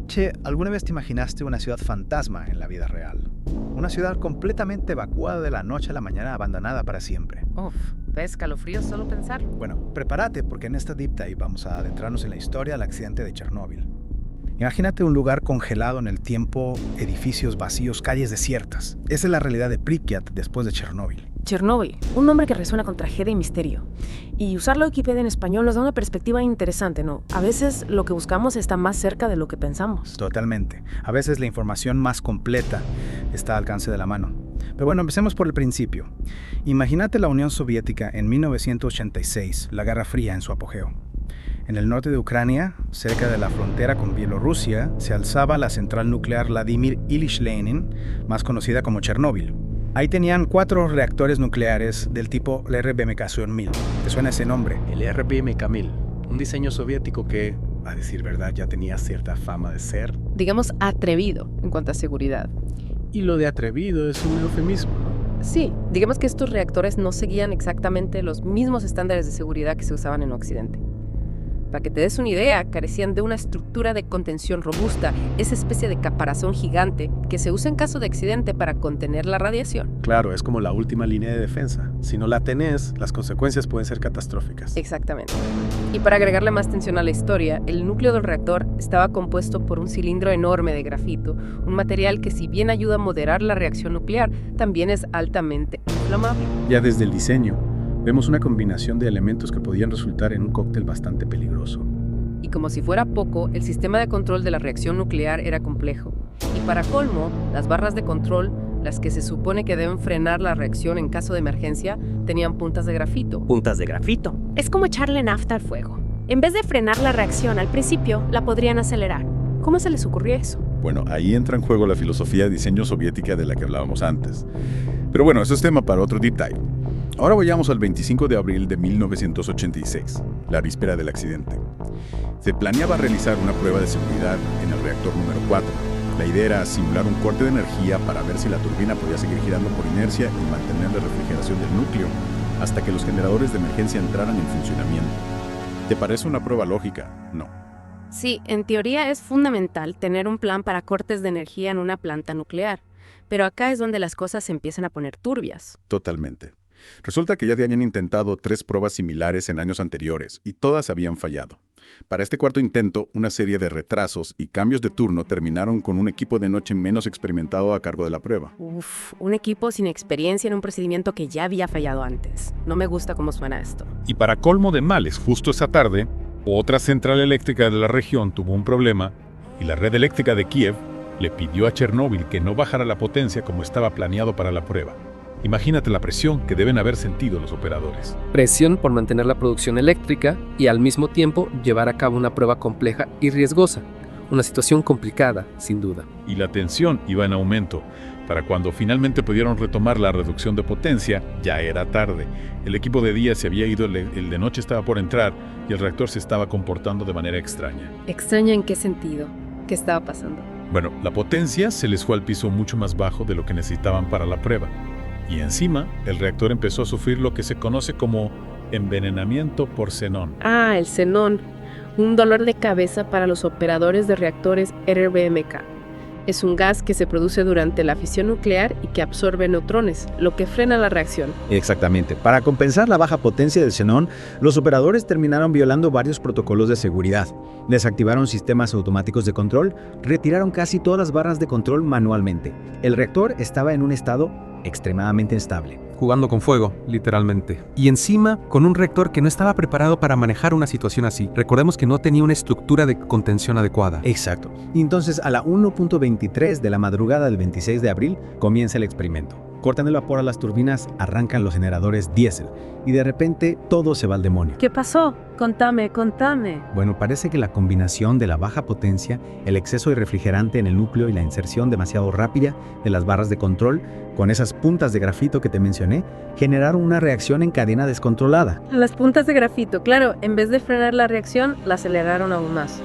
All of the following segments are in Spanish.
Che, ¿alguna vez te imaginaste una ciudad fantasma en la vida real? Una ciudad completamente evacuada de la noche a la mañana, abandonada para siempre. Uf, da escalofríos solo pensar. Bueno, prepárate porque en esta Deep Dive vamos a adentrarnos en la historia del accidente de Chernóbil. Imagínate un lugar congelado en el tiempo, edificios vacíos, calles desiertas. Esa es la realidad de Pripyat después de Chernóbil. Chernóbil, un nombre que resuena con tragedia y misterio. Y usar la Wikipedia en español nos da una perspectiva interesante, ¿no? A veces lo que buscamos está más cerca de lo que pensamos. Totalmente. A veces la información más completa está al alcance de la mano. Pero bueno, empecemos por el principio. Imagínate la Unión Soviética en 1986, la Guerra Fría en su apogeo. En el norte de Ucrania, cerca de la frontera con Bielorrusia, se alzaba la central nuclear Vladimir Ilich Lenin, más conocida como Chernóbil. Ahí tenían 4 reactores nucleares del tipo RBMK-1000. ¿Te suena ese nombre? El RBMK-1000, un diseño soviético que, a decir verdad, ya tenía cierta fama de ser. Digamos atrevido en cuanto a seguridad. Y lo de atrevido es un eufemismo, ¿no? Sí, digamos que estos reactores no seguían exactamente los mismos estándares de seguridad que se usaban en Occidente. Para que te des una idea, carecían de una estructura de contención robusta, esa especie de caparazón gigante que se usa en caso de accidente para contener la radiación. Claro, es como la última línea de defensa. Si no la tenés, las consecuencias pueden ser catastróficas. Exactamente. Y para agregarle más tensión a la historia, el núcleo del reactor estaba compuesto por un cilindro enorme de grafito, un material que si bien ayuda a moderar la reacción nuclear, también es altamente inflamable. Ya desde el diseño, vemos una combinación de elementos que podían resultar en un cóctel bastante peligroso. Y como si fuera poco, el sistema de control de la reacción nuclear era complejo. Y para colmo, las barras de control, las que se supone que deben frenar la reacción en caso de emergencia, tenían puntas de grafito. Puntas de grafito. Es como echarle nafta al fuego. En vez de frenar la reacción al principio, la podrían acelerar. ¿Cómo se les ocurrió eso? Bueno, ahí entra en juego la filosofía de diseño soviética de la que hablábamos antes. Pero bueno, eso es tema para otro deep dive. Ahora vayamos al 25 de abril de 1986, la víspera del accidente. Se planeaba realizar una prueba de seguridad en el reactor número 4. La idea era simular un corte de energía para ver si la turbina podía seguir girando por inercia y mantener la refrigeración del núcleo hasta que los generadores de emergencia entraran en funcionamiento. ¿Te parece una prueba lógica? No. Sí, en teoría es fundamental tener un plan para cortes de energía en una planta nuclear. Pero acá es donde las cosas se empiezan a poner turbias. Totalmente. Resulta que ya habían intentado 3 pruebas similares en años anteriores y todas habían fallado. Para este cuarto intento, una serie de retrasos y cambios de turno terminaron con un equipo de noche menos experimentado a cargo de la prueba. Uf, un equipo sin experiencia en un procedimiento que ya había fallado antes. No me gusta cómo suena esto. Y para colmo de males, justo esa tarde, otra central eléctrica de la región tuvo un problema y la red eléctrica de Kiev le pidió a Chernóbil que no bajara la potencia como estaba planeado para la prueba. Imagínate la presión que deben haber sentido los operadores. Presión por mantener la producción eléctrica y al mismo tiempo llevar a cabo una prueba compleja y riesgosa. Una situación complicada, sin duda. Y la tensión iba en aumento. Para cuando finalmente pudieron retomar la reducción de potencia, ya era tarde. El equipo de día se había ido, el de noche estaba por entrar y el reactor se estaba comportando de manera extraña. ¿Extraña en qué sentido? ¿Qué estaba pasando? Bueno, la potencia se les fue al piso mucho más bajo de lo que necesitaban para la prueba. Y encima, el reactor empezó a sufrir lo que se conoce como envenenamiento por xenón. Ah, el xenón. Un dolor de cabeza para los operadores de reactores RBMK. Es un gas que se produce durante la fisión nuclear y que absorbe neutrones, lo que frena la reacción. Exactamente. Para compensar la baja potencia del xenón, los operadores terminaron violando varios protocolos de seguridad. Desactivaron sistemas automáticos de control, retiraron casi todas las barras de control manualmente. El reactor estaba en un estado extremadamente instable. Jugando con fuego, literalmente. Y encima, con un reactor que no estaba preparado para manejar una situación así. Recordemos que no tenía una estructura de contención adecuada. Exacto. Y entonces, a la 1:23 de la madrugada del 26 de abril, comienza el experimento. Cortan el vapor a las turbinas, arrancan los generadores diésel y de repente todo se va al demonio. ¿Qué pasó? Contame. Bueno, parece que la combinación de la baja potencia, el exceso de refrigerante en el núcleo y la inserción demasiado rápida de las barras de control con esas puntas de grafito que te mencioné, generaron una reacción en cadena descontrolada. Las puntas de grafito, claro, en vez de frenar la reacción, la aceleraron aún más.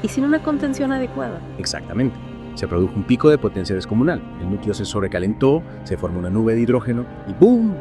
Y sin una contención adecuada. Exactamente. Se produjo un pico de potencia descomunal. El núcleo se sobrecalentó, se formó una nube de hidrógeno y ¡boom!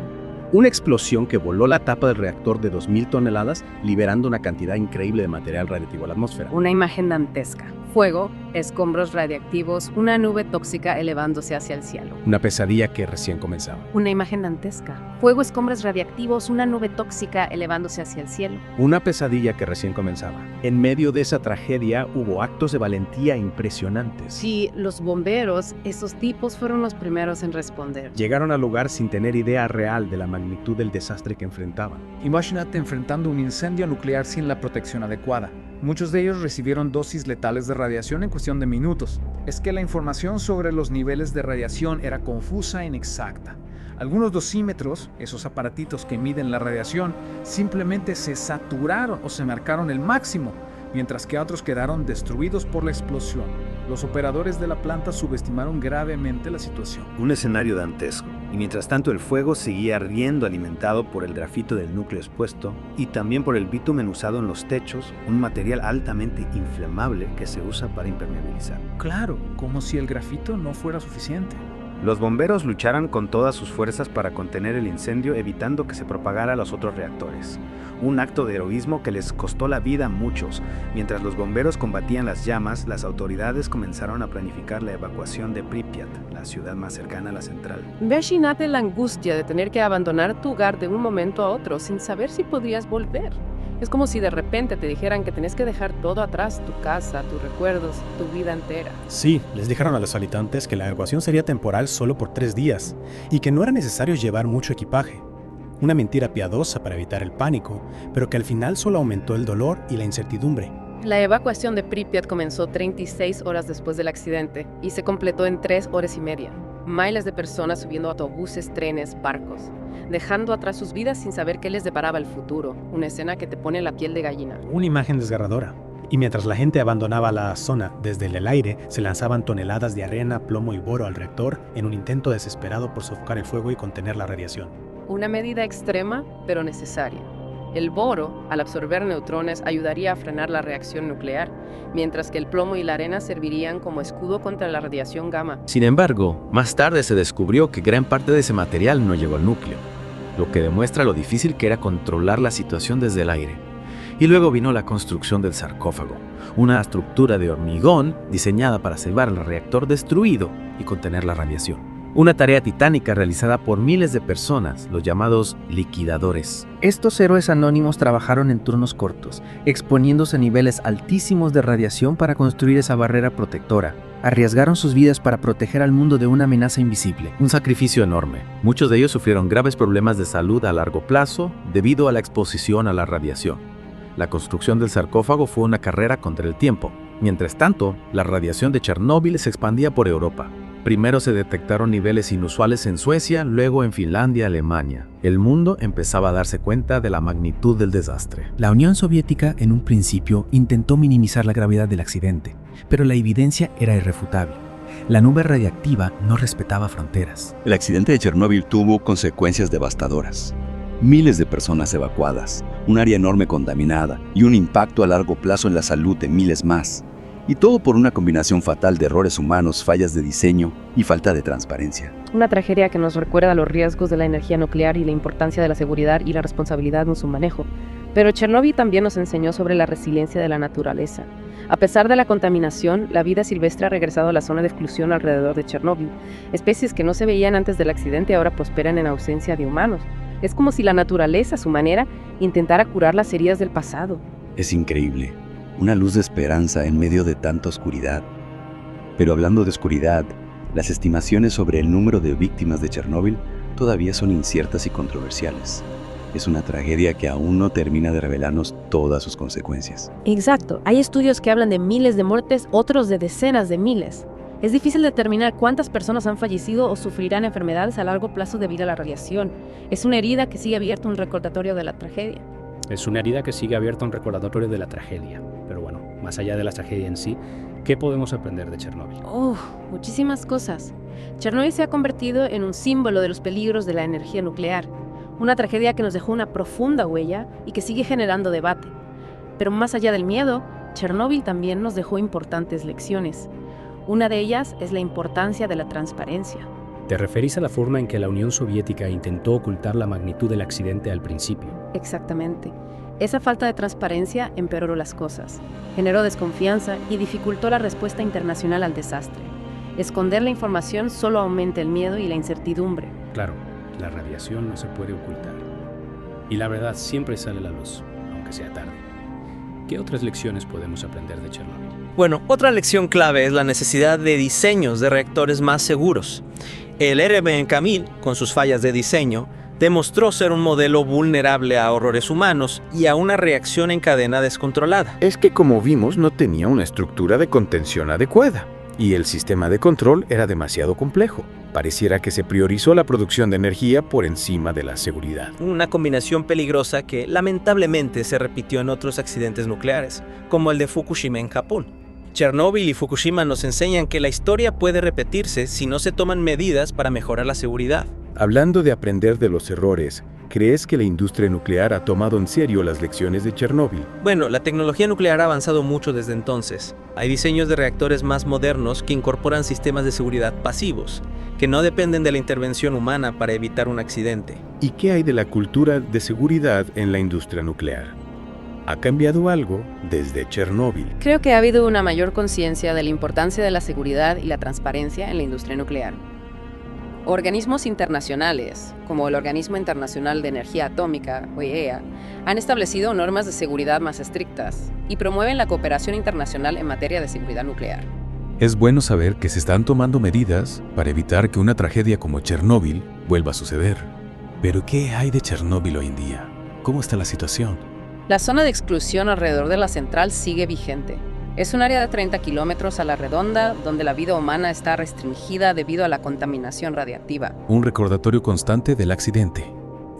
Una explosión que voló la tapa del reactor de 2.000 toneladas, liberando una cantidad increíble de material radiactivo a la atmósfera. Una imagen dantesca. Fuego, escombros radiactivos, una nube tóxica elevándose hacia el cielo. Una pesadilla que recién comenzaba. Una imagen dantesca. Fuego, escombros radiactivos, una nube tóxica elevándose hacia el cielo. Una pesadilla que recién comenzaba. En medio de esa tragedia hubo actos de valentía impresionantes. Sí, los bomberos, esos tipos fueron los primeros en responder. Llegaron al lugar sin tener idea real de la magnitud del desastre que enfrentaban. Imagínate enfrentando un incendio nuclear sin la protección adecuada. Muchos de ellos recibieron dosis letales de radiación en cuestión de minutos. Es que la información sobre los niveles de radiación era confusa e inexacta. Algunos dosímetros, esos aparatitos que miden la radiación, simplemente se saturaron o se marcaron el máximo, mientras que otros quedaron destruidos por la explosión. Los operadores de la planta subestimaron gravemente la situación. Un escenario dantesco, y mientras tanto el fuego seguía ardiendo alimentado por el grafito del núcleo expuesto y también por el bitumen usado en los techos, un material altamente inflamable que se usa para impermeabilizar. Claro, como si el grafito no fuera suficiente. Los bomberos lucharon con todas sus fuerzas para contener el incendio, evitando que se propagara a los otros reactores. Un acto de heroísmo que les costó la vida a muchos. Mientras los bomberos combatían las llamas, las autoridades comenzaron a planificar la evacuación de Pripyat, la ciudad más cercana a la central. Imagínate la angustia de tener que abandonar tu hogar de un momento a otro sin saber si podrías volver. Es como si de repente te dijeran que tenés que dejar todo atrás, tu casa, tus recuerdos, tu vida entera. Sí, les dijeron a los habitantes que la evacuación sería temporal solo por 3 días y que no era necesario llevar mucho equipaje. Una mentira piadosa para evitar el pánico, pero que al final solo aumentó el dolor y la incertidumbre. La evacuación de Pripyat comenzó 36 horas después del accidente y se completó en 3 horas y media. Miles de personas subiendo autobuses, trenes, barcos, dejando atrás sus vidas sin saber qué les deparaba el futuro. Una escena que te pone la piel de gallina. Una imagen desgarradora. Y mientras la gente abandonaba la zona desde el aire, se lanzaban toneladas de arena, plomo y boro al reactor en un intento desesperado por sofocar el fuego y contener la radiación. Una medida extrema, pero necesaria. El boro, al absorber neutrones, ayudaría a frenar la reacción nuclear, mientras que el plomo y la arena servirían como escudo contra la radiación gamma. Sin embargo, más tarde se descubrió que gran parte de ese material no llegó al núcleo, lo que demuestra lo difícil que era controlar la situación desde el aire. Y luego vino la construcción del sarcófago, una estructura de hormigón diseñada para salvar el reactor destruido y contener la radiación. Una tarea titánica realizada por miles de personas, los llamados liquidadores. Estos héroes anónimos trabajaron en turnos cortos, exponiéndose a niveles altísimos de radiación para construir esa barrera protectora. Arriesgaron sus vidas para proteger al mundo de una amenaza invisible. Un sacrificio enorme. Muchos de ellos sufrieron graves problemas de salud a largo plazo debido a la exposición a la radiación. La construcción del sarcófago fue una carrera contra el tiempo. Mientras tanto, la radiación de Chernóbil se expandía por Europa. Primero se detectaron niveles inusuales en Suecia, luego en Finlandia y Alemania. El mundo empezaba a darse cuenta de la magnitud del desastre. La Unión Soviética en un principio intentó minimizar la gravedad del accidente, pero la evidencia era irrefutable. La nube radiactiva no respetaba fronteras. El accidente de Chernóbil tuvo consecuencias devastadoras. Miles de personas evacuadas, un área enorme contaminada y un impacto a largo plazo en la salud de miles más. Y todo por una combinación fatal de errores humanos, fallas de diseño y falta de transparencia. Una tragedia que nos recuerda los riesgos de la energía nuclear y la importancia de la seguridad y la responsabilidad en su manejo. Pero Chernóbil también nos enseñó sobre la resiliencia de la naturaleza. A pesar de la contaminación, la vida silvestre ha regresado a la zona de exclusión alrededor de Chernóbil. Especies que no se veían antes del accidente ahora prosperan en ausencia de humanos. Es como si la naturaleza, a su manera, intentara curar las heridas del pasado. Es increíble. Una luz de esperanza en medio de tanta oscuridad. Pero hablando de oscuridad, las estimaciones sobre el número de víctimas de Chernóbil todavía son inciertas y controversiales. Es una tragedia que aún no termina de revelarnos todas sus consecuencias. Exacto. Hay estudios que hablan de miles de muertes, otros de decenas de miles. Es difícil determinar cuántas personas han fallecido o sufrirán enfermedades a largo plazo debido a la radiación. Es una herida que sigue abierta, un recordatorio de la tragedia. Es una herida que sigue abierta, un recordatorio de la tragedia. Pero bueno, más allá de la tragedia en sí, ¿qué podemos aprender de Chernóbil? Muchísimas cosas. Chernóbil se ha convertido en un símbolo de los peligros de la energía nuclear. Una tragedia que nos dejó una profunda huella y que sigue generando debate. Pero más allá del miedo, Chernóbil también nos dejó importantes lecciones. Una de ellas es la importancia de la transparencia. ¿Te referís a la forma en que la Unión Soviética intentó ocultar la magnitud del accidente al principio? Exactamente. Esa falta de transparencia empeoró las cosas, generó desconfianza y dificultó la respuesta internacional al desastre. Esconder la información solo aumenta el miedo y la incertidumbre. Claro, la radiación no se puede ocultar. Y la verdad siempre sale a la luz, aunque sea tarde. ¿Qué otras lecciones podemos aprender de Chernóbil? Bueno, otra lección clave es la necesidad de diseños de reactores más seguros. El RBM-1000, con sus fallas de diseño, demostró ser un modelo vulnerable a horrores humanos y a una reacción en cadena descontrolada. Es que, como vimos, no tenía una estructura de contención adecuada, y el sistema de control era demasiado complejo. Pareciera que se priorizó la producción de energía por encima de la seguridad. Una combinación peligrosa que lamentablemente se repitió en otros accidentes nucleares, como el de Fukushima en Japón. Chernóbil y Fukushima nos enseñan que la historia puede repetirse si no se toman medidas para mejorar la seguridad. Hablando de aprender de los errores, ¿crees que la industria nuclear ha tomado en serio las lecciones de Chernóbil? Bueno, la tecnología nuclear ha avanzado mucho desde entonces. Hay diseños de reactores más modernos que incorporan sistemas de seguridad pasivos, que no dependen de la intervención humana para evitar un accidente. ¿Y qué hay de la cultura de seguridad en la industria nuclear? ¿Ha cambiado algo desde Chernóbil? Creo que ha habido una mayor conciencia de la importancia de la seguridad y la transparencia en la industria nuclear. Organismos internacionales, como el Organismo Internacional de Energía Atómica, o IAEA, han establecido normas de seguridad más estrictas y promueven la cooperación internacional en materia de seguridad nuclear. Es bueno saber que se están tomando medidas para evitar que una tragedia como Chernóbil vuelva a suceder. Pero ¿qué hay de Chernóbil hoy en día? ¿Cómo está la situación? La zona de exclusión alrededor de la central sigue vigente. Es un área de 30 kilómetros a la redonda donde la vida humana está restringida debido a la contaminación radiactiva. Un recordatorio constante del accidente.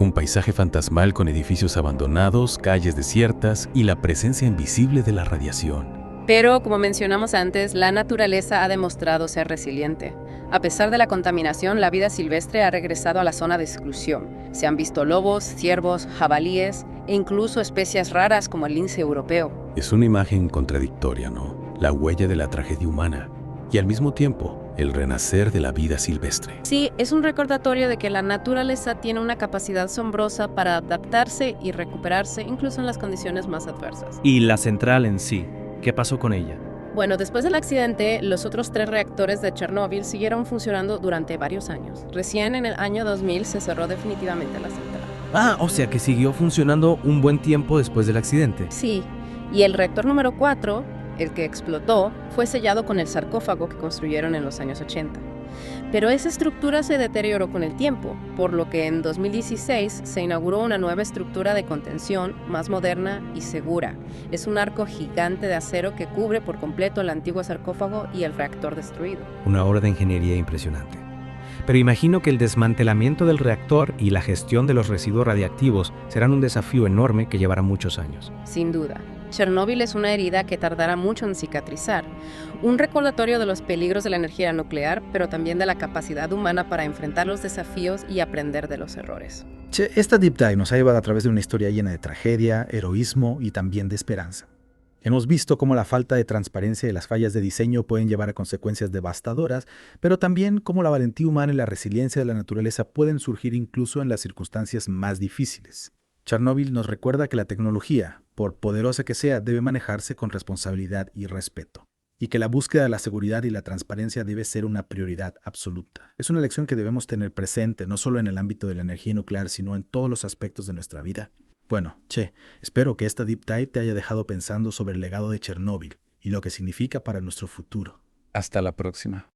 Un paisaje fantasmal con edificios abandonados, calles desiertas y la presencia invisible de la radiación. Pero, como mencionamos antes, la naturaleza ha demostrado ser resiliente. A pesar de la contaminación, la vida silvestre ha regresado a la zona de exclusión. Se han visto lobos, ciervos, jabalíes e incluso especies raras como el lince europeo. Es una imagen contradictoria, ¿no? La huella de la tragedia humana y al mismo tiempo el renacer de la vida silvestre. Sí, es un recordatorio de que la naturaleza tiene una capacidad asombrosa para adaptarse y recuperarse incluso en las condiciones más adversas. ¿Y la central en sí? ¿Qué pasó con ella? Bueno, después del accidente, los otros 3 reactores de Chernóbil siguieron funcionando durante varios años. Recién en el año 2000 se cerró definitivamente la central. Ah, o sea que siguió funcionando un buen tiempo después del accidente. Sí, y el reactor número 4, el que explotó, fue sellado con el sarcófago que construyeron en los años 80. Pero esa estructura se deterioró con el tiempo, por lo que en 2016 se inauguró una nueva estructura de contención más moderna y segura. Es un arco gigante de acero que cubre por completo el antiguo sarcófago y el reactor destruido. Una obra de ingeniería impresionante. Pero imagino que el desmantelamiento del reactor y la gestión de los residuos radiactivos serán un desafío enorme que llevará muchos años. Sin duda. Chernóbil es una herida que tardará mucho en cicatrizar. Un recordatorio de los peligros de la energía nuclear, pero también de la capacidad humana para enfrentar los desafíos y aprender de los errores. Che, esta Deep Dive nos ha llevado a través de una historia llena de tragedia, heroísmo y también de esperanza. Hemos visto cómo la falta de transparencia y las fallas de diseño pueden llevar a consecuencias devastadoras, pero también cómo la valentía humana y la resiliencia de la naturaleza pueden surgir incluso en las circunstancias más difíciles. Chernóbil nos recuerda que la tecnología, por poderosa que sea, debe manejarse con responsabilidad y respeto, y que la búsqueda de la seguridad y la transparencia debe ser una prioridad absoluta. Es una lección que debemos tener presente no solo en el ámbito de la energía nuclear, sino en todos los aspectos de nuestra vida. Bueno, espero que esta Deep Dive te haya dejado pensando sobre el legado de Chernóbil y lo que significa para nuestro futuro. Hasta la próxima.